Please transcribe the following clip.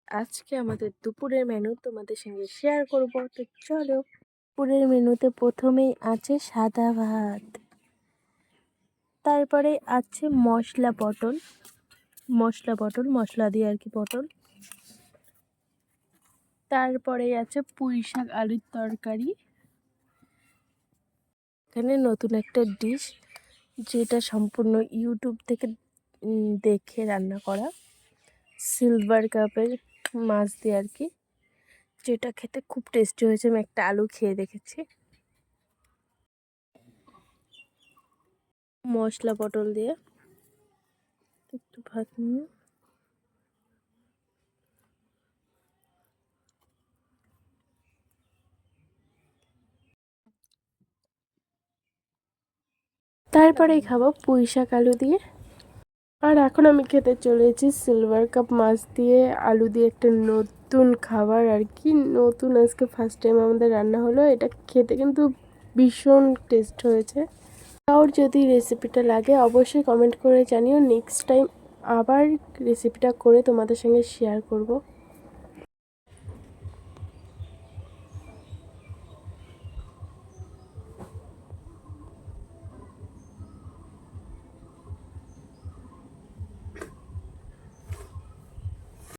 আজকে আমাদের দুপুরের মেনু তোমাদের সঙ্গে শেয়ার করব। তো চলো, দুপুরের মেনুতে প্রথমেই আছে সাদা ভাত, তারপরে আছে মশলা দিয়ে আর কি পটল, তারপরে আছে পুঁই শাক আলুর তরকারি। এখানে নতুন একটা ডিশ, যেটা সম্পূর্ণ ইউটিউব থেকে দেখে রান্না করা, সিলভার কাপের মাছ দিয়ে আর কি, যেটা খেতে খুব টেস্টি হয়েছে। আমি একটা আলু খেয়ে দেখেছি। মশলা পটল দিয়ে একটু ভাত নিয়ে তারপরেই খাবো পুঁই শাক আলু দিয়ে। আর এখন আমি খেতে চলেছি সিলভার কাপ মাছ দিয়ে আলু দিয়ে একটা নতুন খাবার আর কি। নতুন আজকে ফার্স্ট টাইম আমাদের রান্না হলো। এটা খেতে কিন্তু ভীষণ টেস্ট হয়েছে। আর যদি রেসিপিটা লাগে অবশ্যই কমেন্ট করে জানিও। নেক্সট টাইম আবার রেসিপিটা করে তোমাদের সঙ্গে শেয়ার করব।